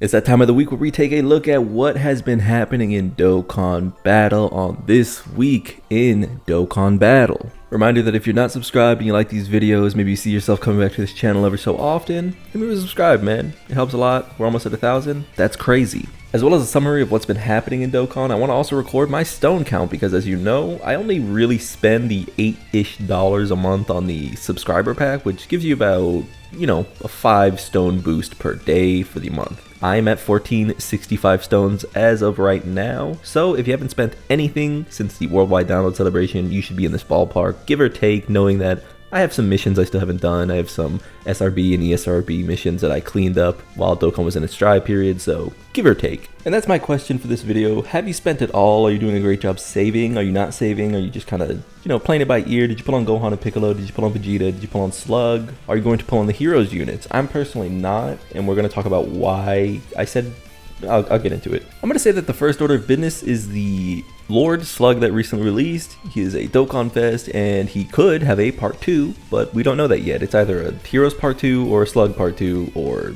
It's that time of the week where we take a look at what has been happening in Dokkan Battle on this week in Dokkan Battle. Reminder that if you're not subscribed and you like these videos, maybe you see yourself coming back to this channel every so often, hit me with a subscribe, man. It helps a lot. We're almost at 1,000. That's crazy. As well as a summary of what's been happening in Dokkan, I want to also record my stone count because, as you know, I only really spend the $8-ish a month on the subscriber pack, which gives you about, a 5 stone boost per day for the month. I'm at 1465 stones as of right now, so if you haven't spent anything since the worldwide download celebration, you should be in this ballpark, give or take, knowing that I have some missions I still haven't done. I have some SRB and ESRB missions that I cleaned up while Dokkan was in its dry period, so give or take. And that's my question for this video. Have you spent it all? Are you doing a great job saving? Are you not saving? Are you just kind of, playing it by ear? Did you pull on Gohan and Piccolo? Did you pull on Vegeta? Did you pull on Slug? Are you going to pull on the Heroes units? I'm personally not, and we're going to talk about why I said I'll get into it. I'm going to say that the first order of business is the Lord Slug that recently released. He is a Dokkan Fest, and he could have a part 2, but we don't know that yet. It's either a Heroes part 2 or a Slug part 2 or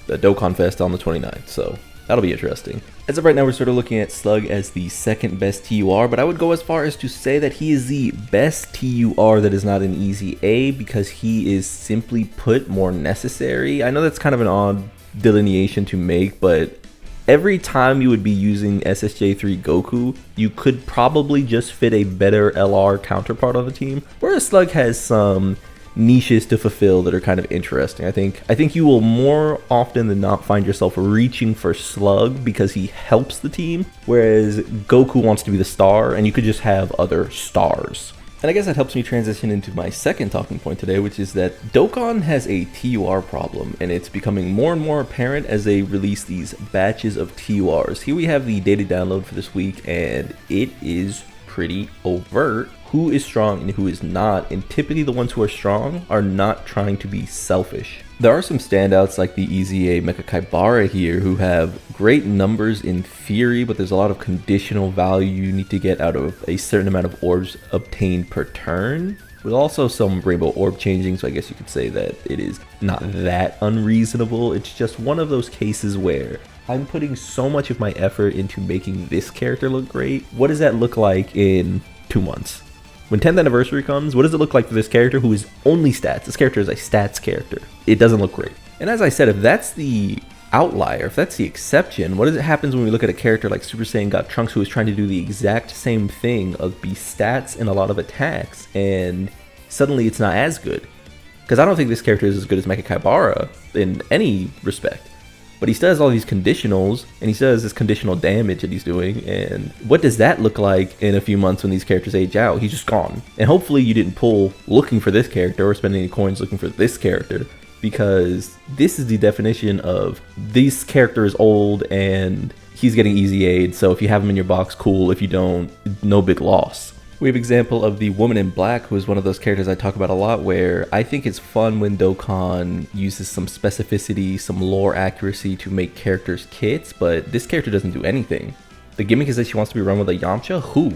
a Dokkan Fest on the 29th, so that'll be interesting. As of right now, we're sort of looking at Slug as the second best TUR, but I would go as far as to say that he is the best TUR that is not an easy A because he is simply put more necessary. I know that's kind of an odd delineation to make, but every time you would be using SSJ3 Goku, you could probably just fit a better LR counterpart on the team, whereas Slug has some niches to fulfill that are kind of interesting. I think you will more often than not find yourself reaching for Slug because he helps the team, whereas Goku wants to be the star, and you could just have other stars. And I guess that helps me transition into my second talking point today, which is that Dokkan has a TUR problem, and it's becoming more and more apparent as they release these batches of TURs. Here we have the daily download for this week, and it is pretty overt who is strong and who is not, and typically the ones who are strong are not trying to be selfish. There are some standouts like the EZA Mecha Kaibara here who have great numbers in theory, but there's a lot of conditional value you need to get out of a certain amount of orbs obtained per turn, with also some rainbow orb changing, so I guess you could say that it is not that unreasonable. It's just one of those cases where I'm putting so much of my effort into making this character look great. What does that look like in 2 months? When 10th anniversary comes, what does it look like for this character who is only stats? This character is a stats character. It doesn't look great. And as I said, if that's the outlier, if that's the exception, what happens when we look at a character like Super Saiyan God Trunks who is trying to do the exact same thing of be stats and a lot of attacks, and suddenly it's not as good? Because I don't think this character is as good as Mecha Kaibara in any respect. But he still has all these conditionals, and he still has this conditional damage that he's doing, and what does that look like in a few months when these characters age out? He's just gone. And hopefully you didn't pull looking for this character or spend any coins looking for this character, because this is the definition of this character is old and he's getting easy aid, so if you have him in your box, cool. If you don't, no big loss. We have example of the Woman in Black, who is one of those characters I talk about a lot, where I think it's fun when Dokkan uses some specificity, some lore accuracy to make characters kits, but this character doesn't do anything. The gimmick is that she wants to be run with a Yamcha? Who?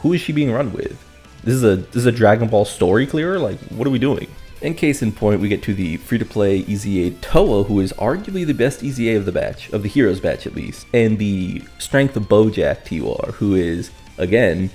Who is she being run with? This is a Dragon Ball story clearer? Like, what are we doing? In case in point, we get to the free-to-play EZA Toa, who is arguably the best EZA of the batch, of the Heroes batch at least, and the Strength of Bojack TUR, who is, again,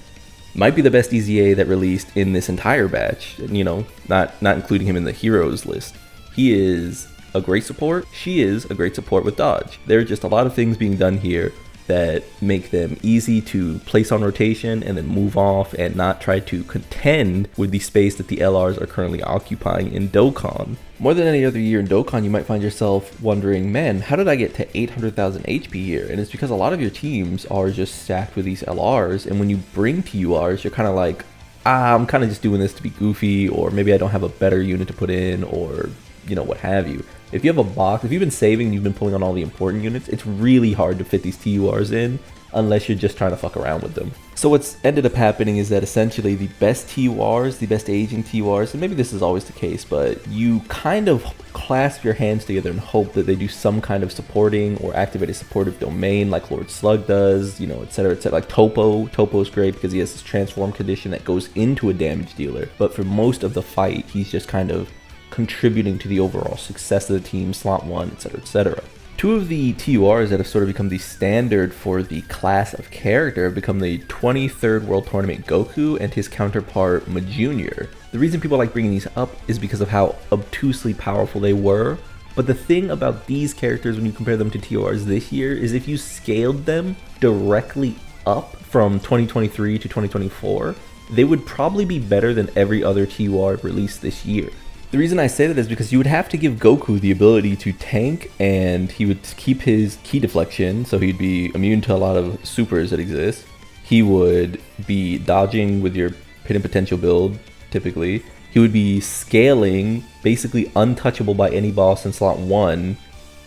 might be the best EZA that released in this entire batch, not including him in the Heroes list. He is a great support. She is a great support with dodge. There are just a lot of things being done here that make them easy to place on rotation and then move off and not try to contend with the space that the LRs are currently occupying in Dokkan. More than any other year in Dokkan, you might find yourself wondering, man, how did I get to 800,000 HP here? And it's because a lot of your teams are just stacked with these LRs, and when you bring TURs, you're kind of like, I'm kind of just doing this to be goofy, or maybe I don't have a better unit to put in, or what have you. If you have a box, if you've been saving and you've been pulling on all the important units, it's really hard to fit these TURs in unless you're just trying to fuck around with them. So what's ended up happening is that essentially the best TURs, the best aging TURs, and maybe this is always the case, but you kind of clasp your hands together and hope that they do some kind of supporting or activate a supportive domain like Lord Slug does, etc, etc. Like Topo's great because he has this transform condition that goes into a damage dealer, but for most of the fight, he's just kind of contributing to the overall success of the team, slot 1, etc, etc. Two of the TURs that have sort of become the standard for the class of character have become the 23rd World Tournament Goku and his counterpart Jr. The reason people like bringing these up is because of how obtusely powerful they were. But the thing about these characters when you compare them to TURs this year is if you scaled them directly up from 2023 to 2024, they would probably be better than every other TUR released this year. The reason I say that is because you would have to give Goku the ability to tank, and he would keep his ki deflection, so he'd be immune to a lot of supers that exist. He would be dodging with your hidden potential build, typically. He would be scaling, basically untouchable by any boss in slot 1,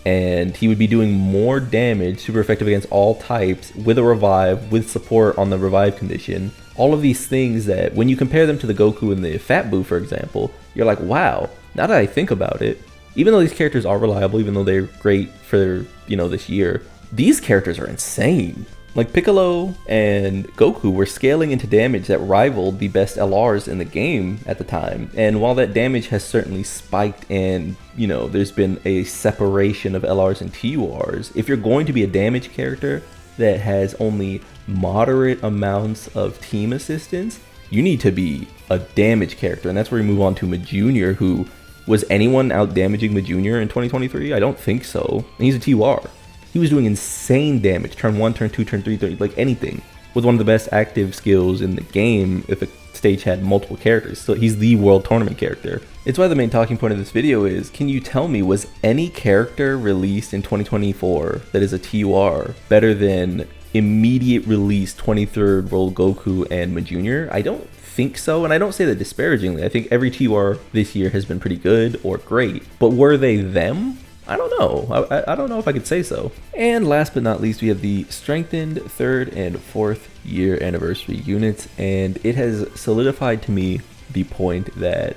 and he would be doing more damage, super effective against all types, with a revive, with support on the revive condition. All of these things that, when you compare them to the Goku and the Fat Buu, for example, you're like, wow, now that I think about it, even though these characters are reliable, even though they're great for, this year, these characters are insane. Like, Piccolo and Goku were scaling into damage that rivaled the best LRs in the game at the time. And while that damage has certainly spiked and, there's been a separation of LRs and TURs, if you're going to be a damage character that has only moderate amounts of team assistance, you need to be a damage character. And that's where we move on to Jr., who was anyone out damaging Jr. in 2023? I don't think so. And he's a TUR. He was doing insane damage, turn 1, turn 2, turn 3, like anything, with one of the best active skills in the game if a stage had multiple characters. So he's the World Tournament character. It's why the main talking point of this video is, can you tell me, was any character released in 2024 that is a TUR better than immediate release 23rd World Goku and Jr.? I don't think so, and I don't say that disparagingly. I think every TUR this year has been pretty good or great, but were they them? I don't know. I don't know if I could say so. And last but not least, we have the strengthened 3rd and 4th year anniversary units, and it has solidified to me the point that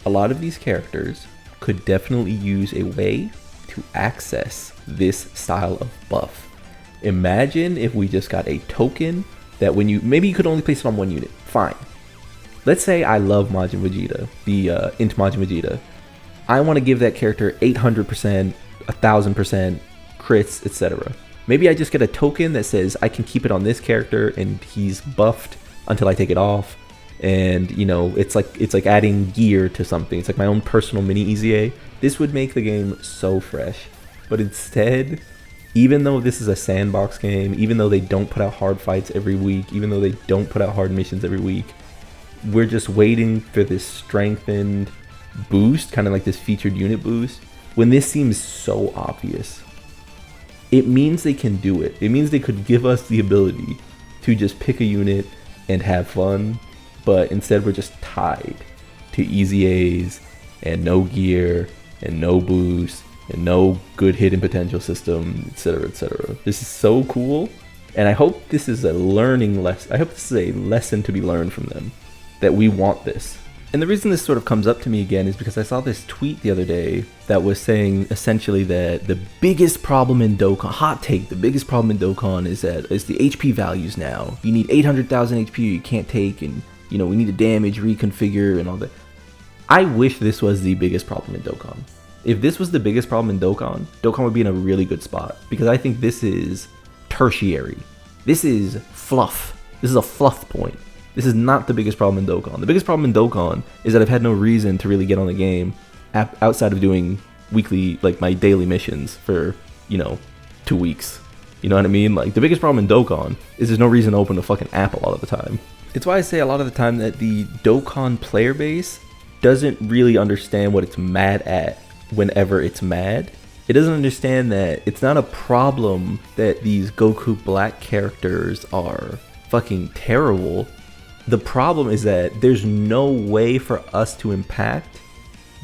a lot of these characters could definitely use a way to access this style of buff. Imagine if we just got a token that when maybe you could only place it on one unit. Fine. Let's say I love Majin Vegeta, the Int Majin Vegeta. I want to give that character 800%, 1000% crits, etc. Maybe I just get a token that says I can keep it on this character and he's buffed until I take it off. And it's like adding gear to something. It's like my own personal mini EZA. This would make the game so fresh. But instead, even though this is a sandbox game, even though they don't put out hard fights every week, even though they don't put out hard missions every week, we're just waiting for this strengthened boost, kind of like this featured unit boost, when this seems so obvious. It means they can do it. It means they could give us the ability to just pick a unit and have fun, but instead we're just tied to EZAs and no gear and no boost and no good hidden potential system, etc., etc. This is so cool, and I hope this is a learning lesson. I hope this is a lesson to be learned from them, that we want this. And the reason this sort of comes up to me again is because I saw this tweet the other day that was saying essentially that the biggest problem in Dokkan, hot take, the biggest problem in Dokkan is the HP values now. You need 800,000 HP you can't take, and we need to damage, reconfigure, and all that. I wish this was the biggest problem in Dokkan. If this was the biggest problem in Dokkan would be in a really good spot, because I think this is tertiary. This is fluff. This is a fluff point. This is not the biggest problem in Dokkan. The biggest problem in Dokkan is that I've had no reason to really get on the game outside of doing weekly, like my daily missions for, 2 weeks. You know what I mean? Like, the biggest problem in Dokkan is there's no reason to open the fucking app a lot of the time. It's why I say a lot of the time that the Dokkan player base doesn't really understand what it's mad at whenever it's mad. It doesn't understand that it's not a problem that these Goku Black characters are fucking terrible. The problem is that there's no way for us to impact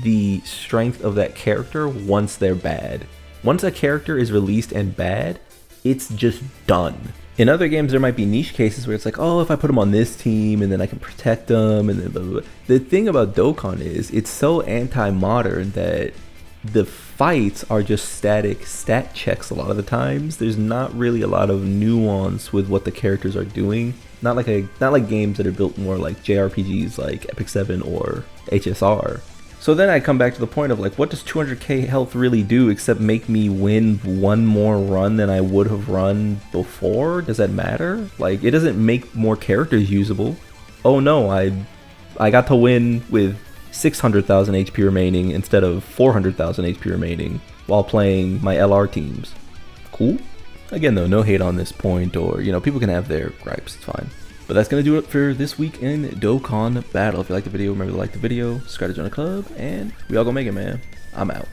the strength of that character once they're bad. Once a character is released and bad, it's just done. In other games, there might be niche cases where it's like, oh, if I put them on this team and then I can protect them and then blah, blah, blah. The thing about Dokkan is it's so anti-modern that the fights are just static stat checks a lot of the times. There's not really a lot of nuance with what the characters are doing. Not like games that are built more like JRPGs like Epic 7 or HSR. So then I come back to the point of like, what does 200k health really do except make me win one more run than I would have run before? Does that matter? Like, it doesn't make more characters usable. Oh no, I got to win with 600,000 HP remaining instead of 400,000 HP remaining while playing my LR teams. Cool. Again though, no hate on this point, or you know, people can have their gripes, it's fine. But that's gonna do it for this week in Dokkan Battle. If you liked the video, remember to like the video, subscribe to join the club, and we all go make it, man. I'm out.